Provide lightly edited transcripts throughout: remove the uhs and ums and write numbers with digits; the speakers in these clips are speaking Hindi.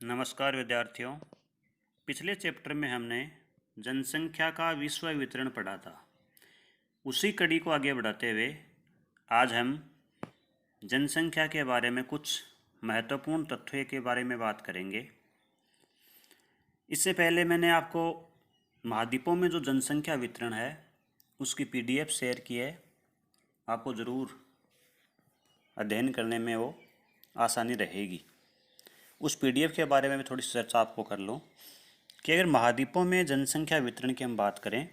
नमस्कार विद्यार्थियों। पिछले चैप्टर में हमने जनसंख्या का विश्व वितरण पढ़ा था। उसी कड़ी को आगे बढ़ाते हुए आज हम जनसंख्या के बारे में कुछ महत्वपूर्ण तथ्यों के बारे में बात करेंगे। इससे पहले मैंने आपको महाद्वीपों में जो जनसंख्या वितरण है उसकी PDF शेयर की है। आपको ज़रूर अध्ययन करने में वो आसानी रहेगी। उस PDF के बारे में थोड़ी चर्चा आपको कर लूँ कि अगर महाद्वीपों में जनसंख्या वितरण की हम बात करें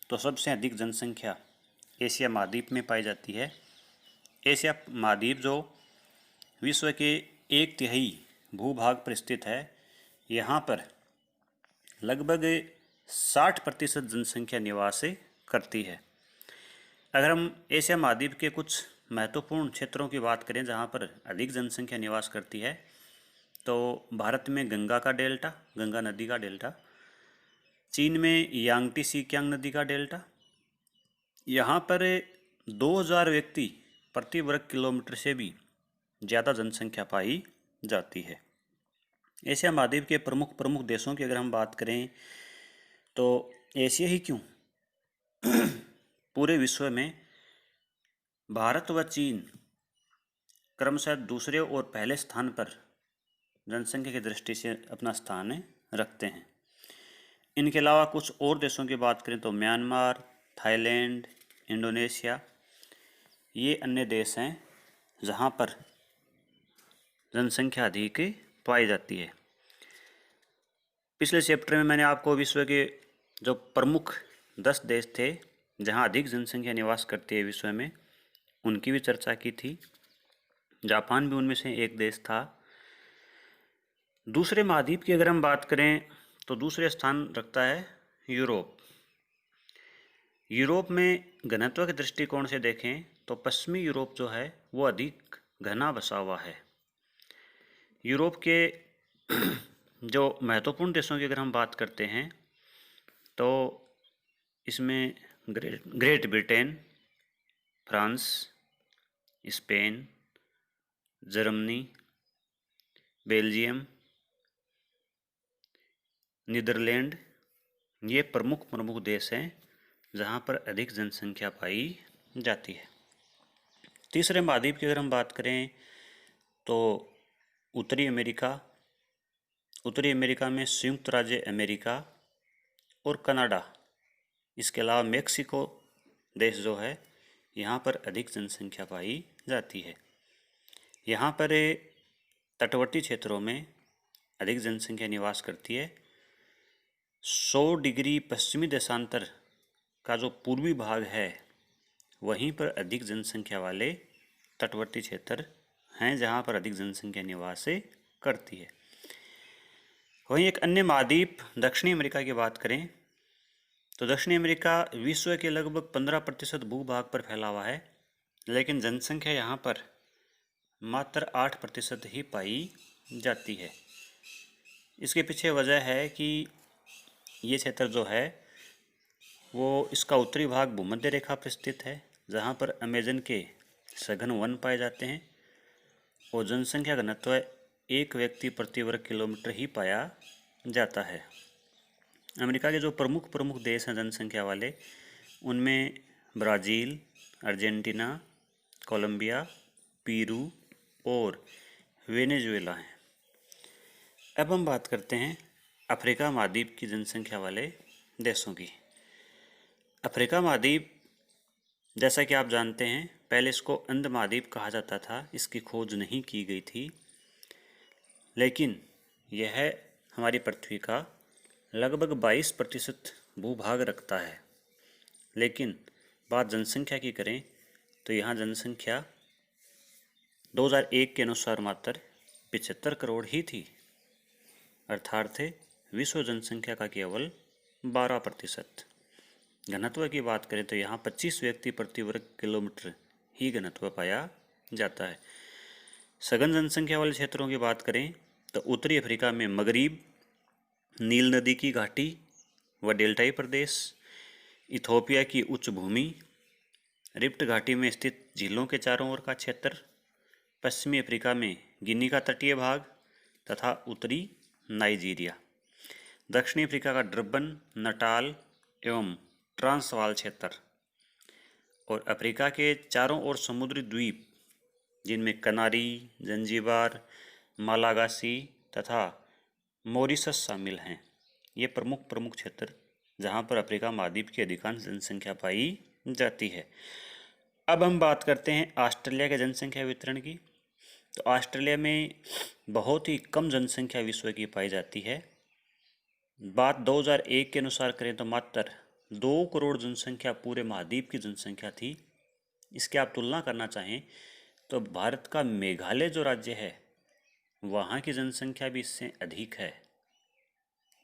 तो सबसे अधिक जनसंख्या एशिया महाद्वीप में पाई जाती है। एशिया महाद्वीप जो विश्व के 1/3 भूभाग पर स्थित है, यहाँ पर लगभग 60% जनसंख्या निवास करती है। अगर हम एशिया महाद्वीप के कुछ महत्वपूर्ण क्षेत्रों की बात करें जहाँ पर अधिक जनसंख्या निवास करती है तो भारत में गंगा नदी का डेल्टा, चीन में यांगटी सीकियांग नदी का डेल्टा, यहाँ पर 2000 व्यक्ति प्रति वर्ग किलोमीटर से भी ज़्यादा जनसंख्या पाई जाती है। एशिया महाद्वीप के प्रमुख देशों की अगर हम बात करें तो एशिया ही क्यों, पूरे विश्व में भारत व चीन क्रमशः दूसरे और पहले स्थान पर जनसंख्या की दृष्टि से अपना स्थान रखते हैं। इनके अलावा कुछ और देशों की बात करें तो म्यांमार, थाईलैंड, इंडोनेशिया, ये अन्य देश हैं जहाँ पर जनसंख्या अधिक पाई जाती है। पिछले चैप्टर में मैंने आपको विश्व के जो प्रमुख 10 देश थे जहाँ अधिक जनसंख्या निवास करती है विश्व में, उनकी भी चर्चा की थी। जापान भी उनमें से एक देश था। दूसरे महाद्वीप की अगर हम बात करें तो दूसरे स्थान रखता है यूरोप। यूरोप में घनत्व के दृष्टिकोण से देखें तो पश्चिमी यूरोप जो है वो अधिक घना बसा हुआ है। यूरोप के जो महत्वपूर्ण देशों की अगर हम बात करते हैं तो इसमें Great Britain, France, Spain, Germany, Belgium, Netherland, ये प्रमुख देश हैं जहाँ पर अधिक जनसंख्या पाई जाती है। तीसरे महाद्वीप की अगर हम बात करें तो उत्तरी अमेरिका में संयुक्त राज्य अमेरिका और कनाडा, इसके अलावा मेक्सिको देश जो है यहाँ पर अधिक जनसंख्या पाई जाती है। यहाँ पर तटवर्ती क्षेत्रों में अधिक जनसंख्या निवास करती है। 100 डिग्री पश्चिमी देशांतर का जो पूर्वी भाग है वहीं पर अधिक जनसंख्या वाले तटवर्ती क्षेत्र हैं जहाँ पर अधिक जनसंख्या निवास करती है। वहीं एक अन्य महाद्वीप दक्षिणी अमेरिका की बात करें तो दक्षिणी अमेरिका विश्व के लगभग 15% भूभाग पर फैला हुआ है, लेकिन जनसंख्या यहाँ पर मात्र 8% ही पाई जाती है। इसके पीछे वजह है कि ये क्षेत्र जो है वो इसका उत्तरी भाग भूमध्य रेखा पर स्थित है जहाँ पर अमेजन के सघन वन पाए जाते हैं और जनसंख्या घनत्व 1 व्यक्ति प्रति वर्ग किलोमीटर ही पाया जाता है। अमेरिका के जो प्रमुख देश हैं जनसंख्या वाले, उनमें ब्राज़ील, अर्जेंटीना, कोलंबिया, पेरू और वेनेजुएला हैं। अब हम बात करते हैं अफ्रीका महाद्वीप की जनसंख्या वाले देशों की। अफ्रीका महाद्वीप, जैसा कि आप जानते हैं, पहले इसको अंध महाद्वीप कहा जाता था, इसकी खोज नहीं की गई थी, लेकिन यह हमारी पृथ्वी का लगभग 22% भूभाग रखता है। लेकिन बात जनसंख्या की करें तो यहाँ जनसंख्या 2001 के अनुसार मात्र 75 करोड़ ही थी, अर्थात विश्व जनसंख्या का केवल 12%। घनत्व की बात करें तो यहाँ 25 व्यक्ति प्रति वर्ग किलोमीटर ही घनत्व पाया जाता है। सघन जनसंख्या वाले क्षेत्रों की बात करें तो उत्तरी अफ्रीका में मगरिब, नील नदी की घाटी व डेल्टाई प्रदेश, इथोपिया की उच्च भूमि, रिफ्ट घाटी में स्थित झीलों के चारों ओर का क्षेत्र, पश्चिमी अफ्रीका में गिनी का तटीय भाग तथा उत्तरी नाइजीरिया। दक्षिणी अफ्रीका का डरबन, नटाल एवं ट्रांसवाल क्षेत्र। और अफ्रीका के चारों ओर समुद्री द्वीप जिनमें कनारी, जंजीबार, मालागासी तथा मॉरिशस शामिल हैं। ये प्रमुख क्षेत्र जहाँ पर अफ्रीका महाद्वीप की अधिकांश जनसंख्या पाई जाती है। अब हम बात करते हैं ऑस्ट्रेलिया के जनसंख्या वितरण की। तो ऑस्ट्रेलिया में बहुत ही कम जनसंख्या विश्व की पाई जाती है। बात 2001 के अनुसार करें तो मात्र 2 करोड़ जनसंख्या पूरे महाद्वीप की जनसंख्या थी। इसके आप तुलना करना चाहें तो भारत का मेघालय जो राज्य है वहाँ की जनसंख्या भी इससे अधिक है।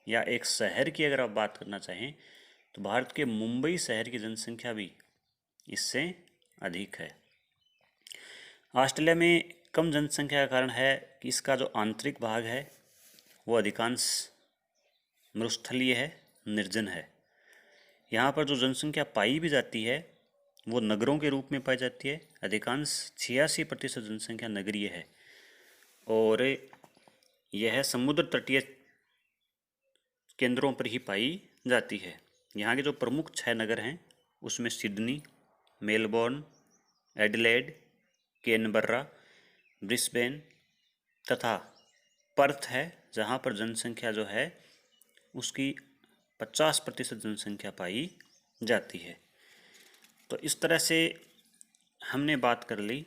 या एक शहर की अगर आप बात करना चाहें तो भारत के मुंबई शहर की जनसंख्या भी इससे अधिक है। ऑस्ट्रेलिया में कम जनसंख्या का कारण है कि इसका जो आंतरिक भाग है वो अधिकांश मरुस्थलीय है, निर्जन है। यहाँ पर जो जनसंख्या पाई भी जाती है वो नगरों के रूप में पाई जाती है। अधिकांश 86% जनसंख्या नगरीय है और यह समुद्र तटीय केंद्रों पर ही पाई जाती है। यहाँ के जो प्रमुख 6 नगर हैं उसमें सिडनी, मेलबोर्न, एडिलेड, कैनबर्रा, ब्रिस्बेन तथा पर्थ है, जहाँ पर जनसंख्या जो है उसकी 50% जनसंख्या पाई जाती है। तो इस तरह से हमने बात कर ली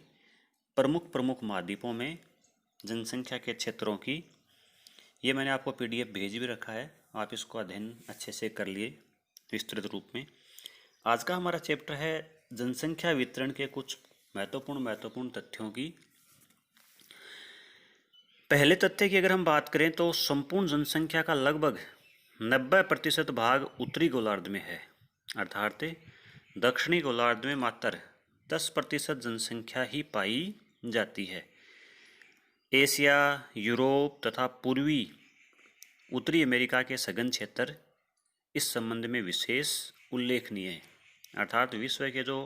प्रमुख महाद्वीपों में जनसंख्या के क्षेत्रों की। ये मैंने आपको PDF भेज भी रखा है, आप इसको अध्ययन अच्छे से कर लिए विस्तृत रूप में। आज का हमारा चैप्टर है जनसंख्या वितरण के कुछ महत्वपूर्ण तथ्यों की। पहले तथ्य की अगर हम बात करें तो संपूर्ण जनसंख्या का लगभग 90% भाग उत्तरी गोलार्ध में है, अर्थात दक्षिणी गोलार्ध में मात्र 10% जनसंख्या ही पाई जाती है। एशिया, यूरोप तथा पूर्वी उत्तरी अमेरिका के सघन क्षेत्र इस संबंध में विशेष उल्लेखनीय है। अर्थात विश्व के जो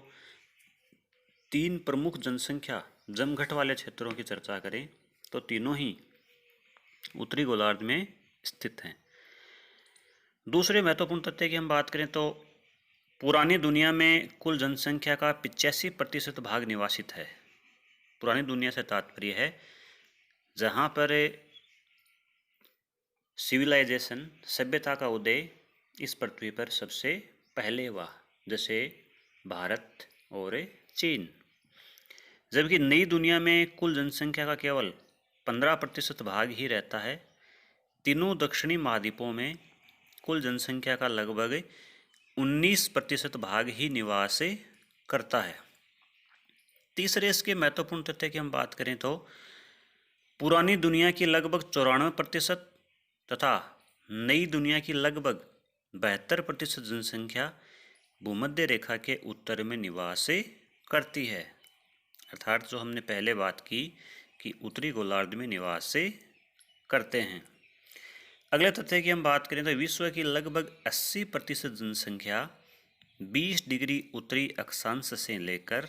3 प्रमुख जनसंख्या जमघट वाले क्षेत्रों की चर्चा करें तो तीनों ही उत्तरी गोलार्ध में स्थित हैं। दूसरे महत्वपूर्ण तथ्य की हम बात करें तो पुरानी दुनिया में कुल जनसंख्या का 85% भाग निवासित है। पुरानी दुनिया से तात्पर्य है जहाँ पर सिविलाइजेशन, सभ्यता का उदय इस पृथ्वी पर सबसे पहले हुआ, जैसे भारत और चीन। जबकि नई दुनिया में कुल जनसंख्या का केवल 15% भाग ही रहता है। तीनों दक्षिणी महाद्वीपों में कुल जनसंख्या का लगभग 19% भाग ही निवास करता है। तीसरे इसके महत्वपूर्ण तथ्य की हम बात करें तो पुरानी दुनिया की लगभग 94% तथा नई दुनिया की लगभग 72% जनसंख्या भूमध्य रेखा के उत्तर में निवास करती है। अर्थात जो हमने पहले बात की कि उत्तरी गोलार्ध में निवास करते हैं। अगले तथ्य की हम बात करें तो विश्व की लगभग 80% जनसंख्या 20 डिग्री उत्तरी अक्षांश से लेकर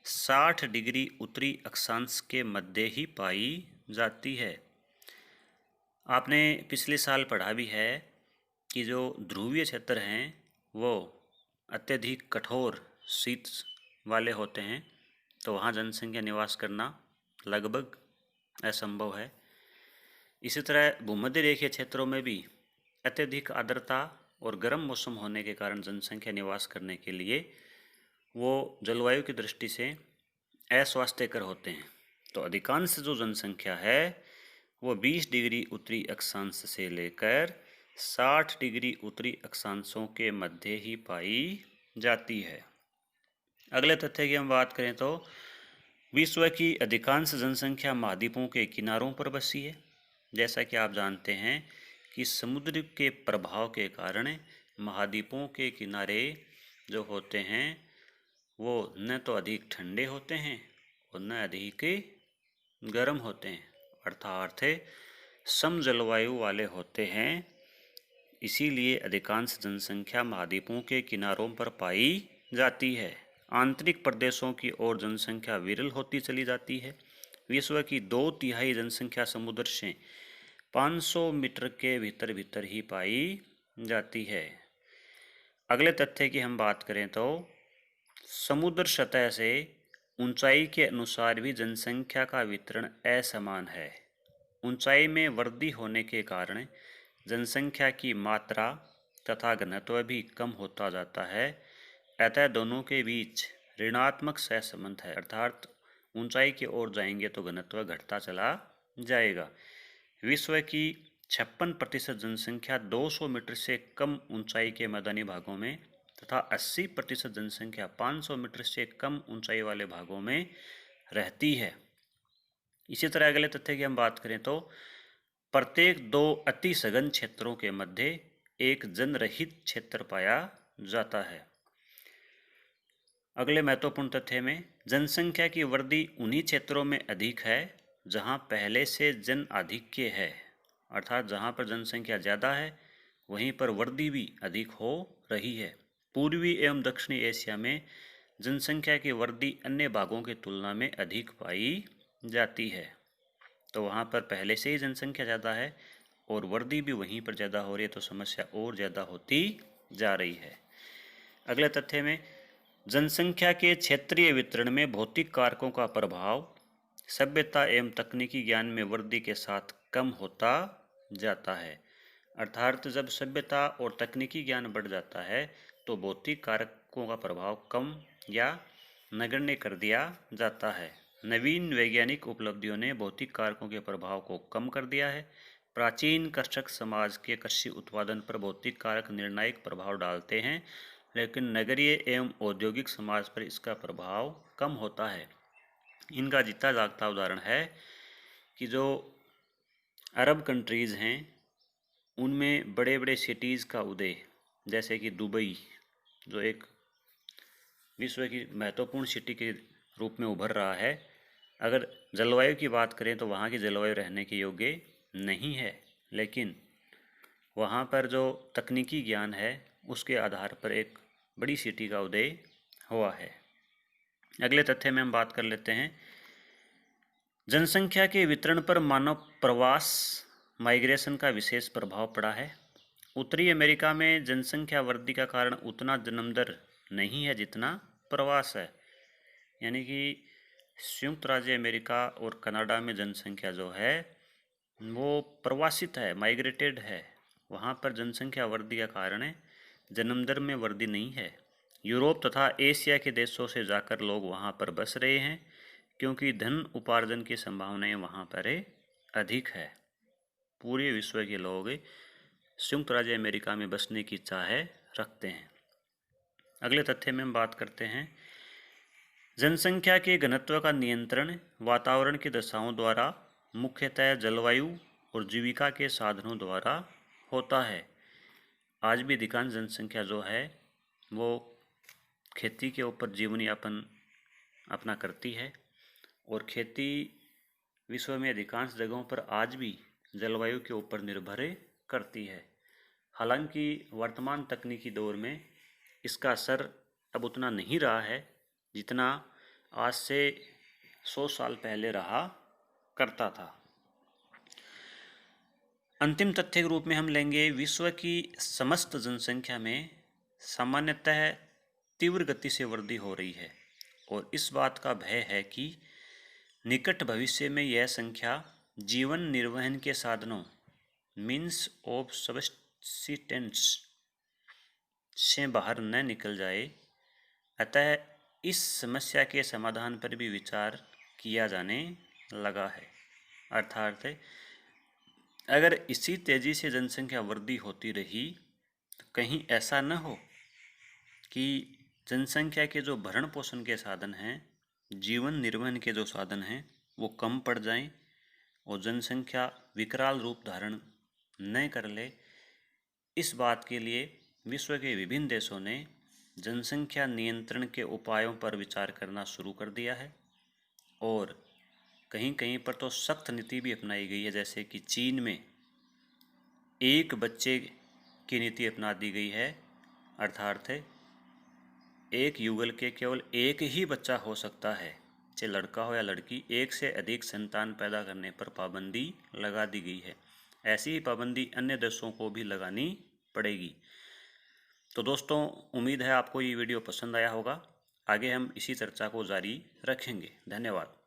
60 डिग्री उत्तरी अक्षांश के मध्य ही पाई जाती है। आपने पिछले साल पढ़ा भी है कि जो ध्रुवीय क्षेत्र हैं वो अत्यधिक कठोर शीत वाले होते हैं, तो वहाँ जनसंख्या निवास करना लगभग असंभव है। इसी तरह भूमध्य रेखीय क्षेत्रों में भी अत्यधिक आर्द्रता और गर्म मौसम होने के कारण जनसंख्या निवास करने के लिए वो जलवायु की दृष्टि से अस्वास्थ्यकर होते हैं। तो अधिकांश जो जनसंख्या है वो 20 डिग्री उत्तरी अक्षांश से लेकर 60 डिग्री उत्तरी अक्षांशों के मध्य ही पाई जाती है। अगले तथ्य की हम बात करें तो विश्व की अधिकांश जनसंख्या महाद्वीपों के किनारों पर बसी है। जैसा कि आप जानते हैं कि समुद्र के प्रभाव के कारण महाद्वीपों के किनारे जो होते हैं वो न तो अधिक ठंडे होते हैं और न अधिक गर्म होते हैं, अर्थात सम जलवायु वाले होते हैं। इसीलिए अधिकांश जनसंख्या महाद्वीपों के किनारों पर पाई जाती है। आंतरिक प्रदेशों की ओर जनसंख्या विरल होती चली जाती है। विश्व की 2/3 जनसंख्या समुद्र से 500 मीटर के भीतर भीतर ही पाई जाती है। अगले तथ्य की हम बात करें तो समुद्र सतह से ऊंचाई के अनुसार भी जनसंख्या का वितरण असमान है। ऊंचाई में वृद्धि होने के कारण जनसंख्या की मात्रा तथा घनत्व भी कम होता जाता है। अतः दोनों के बीच ऋणात्मक सहसंबंध है, अर्थात ऊंचाई की ओर जाएंगे तो घनत्व घटता चला जाएगा। विश्व की 56% जनसंख्या 200 मीटर से कम ऊंचाई के मैदानी भागों में तथा 80% जनसंख्या 500 मीटर से कम ऊंचाई वाले भागों में रहती है। इसी तरह अगले तथ्य की हम बात करें तो प्रत्येक 2 अति सघन क्षेत्रों के मध्य एक जनरहित क्षेत्र पाया जाता है। अगले महत्वपूर्ण तथ्य में जनसंख्या की वृद्धि उन्हीं क्षेत्रों में अधिक है जहां पहले से जन आधिक्य है, अर्थात जहां पर जनसंख्या ज़्यादा है वहीं पर वृद्धि भी अधिक हो रही है। पूर्वी एवं दक्षिणी एशिया में जनसंख्या की वृद्धि अन्य भागों की तुलना में अधिक पाई जाती है, तो वहाँ पर पहले से ही जनसंख्या ज़्यादा है और वृद्धि भी वहीं पर ज़्यादा हो रही है, तो समस्या और ज़्यादा होती जा रही है। अगले तथ्य में जनसंख्या के क्षेत्रीय वितरण में भौतिक कारकों का प्रभाव सभ्यता एवं तकनीकी ज्ञान में वृद्धि के साथ कम होता जाता है, अर्थात जब सभ्यता और तकनीकी ज्ञान बढ़ जाता है तो भौतिक कारकों का प्रभाव कम या नगण्य कर दिया जाता है। नवीन वैज्ञानिक उपलब्धियों ने भौतिक कारकों के प्रभाव को कम कर दिया है। प्राचीन कृषक समाज के कृषि उत्पादन पर भौतिक कारक निर्णायक प्रभाव डालते हैं, लेकिन नगरीय एवं औद्योगिक समाज पर इसका प्रभाव कम होता है। इनका जीता जागता उदाहरण है कि जो अरब कंट्रीज़ हैं उनमें बड़े बड़े सिटीज़ का उदय, जैसे कि दुबई जो एक विश्व की महत्वपूर्ण सिटी के रूप में उभर रहा है। अगर जलवायु की बात करें तो वहाँ की जलवायु रहने के योग्य नहीं है, लेकिन वहाँ पर जो तकनीकी ज्ञान है उसके आधार पर एक बड़ी सिटी का उदय हुआ है। अगले तथ्य में हम बात कर लेते हैं जनसंख्या के वितरण पर मानव प्रवास माइग्रेशन का विशेष प्रभाव पड़ा है। उत्तरी अमेरिका में जनसंख्या वृद्धि का कारण उतना जन्म दर नहीं है जितना प्रवास है, यानी कि संयुक्त राज्य अमेरिका और कनाडा में जनसंख्या जो है वो प्रवासित है, माइग्रेटेड है। वहाँ पर जनसंख्या वृद्धि का कारण जन्म दर में वृद्धि नहीं है। यूरोप तथा एशिया के देशों से जाकर लोग वहाँ पर बस रहे हैं क्योंकि धन उपार्जन की संभावनाएं वहाँ पर अधिक है। पूरे विश्व के लोग संयुक्त राज्य अमेरिका में बसने की चाह रखते हैं। अगले तथ्य में हम बात करते हैं जनसंख्या के घनत्व का नियंत्रण वातावरण की दशाओं द्वारा, मुख्यतः जलवायु और जीविका के साधनों द्वारा होता है। आज भी अधिकांश जनसंख्या जो है वो खेती के ऊपर जीवन यापन अपना करती है और खेती विश्व में अधिकांश जगहों पर आज भी जलवायु के ऊपर निर्भर करती है। हालांकि वर्तमान तकनीकी दौर में इसका असर अब उतना नहीं रहा है जितना आज से 100 साल पहले रहा करता था। अंतिम तथ्य के रूप में हम लेंगे विश्व की समस्त जनसंख्या में सामान्यतः तीव्र गति से वृद्धि हो रही है और इस बात का भय है कि निकट भविष्य में यह संख्या जीवन निर्वहन के साधनों मीन्स ऑफ सब्सिस्टेंस से बाहर न निकल जाए। अतः इस समस्या के समाधान पर भी विचार किया जाने लगा है, अर्थात अगर इसी तेज़ी से जनसंख्या वृद्धि होती रही तो कहीं ऐसा न हो कि जनसंख्या के जो भरण पोषण के साधन हैं, जीवन निर्वहन के जो साधन हैं वो कम पड़ जाएं और जनसंख्या विकराल रूप धारण न कर ले। इस बात के लिए विश्व के विभिन्न देशों ने जनसंख्या नियंत्रण के उपायों पर विचार करना शुरू कर दिया है और कहीं कहीं पर तो सख्त नीति भी अपनाई गई है, जैसे कि चीन में एक बच्चे की नीति अपना दी गई है, अर्थात एक युगल के केवल एक ही बच्चा हो सकता है, चाहे लड़का हो या लड़की। एक से अधिक संतान पैदा करने पर पाबंदी लगा दी गई है। ऐसी ही पाबंदी अन्य देशों को भी लगानी पड़ेगी। तो दोस्तों, उम्मीद है आपको ये वीडियो पसंद आया होगा। आगे हम इसी चर्चा को जारी रखेंगे। धन्यवाद।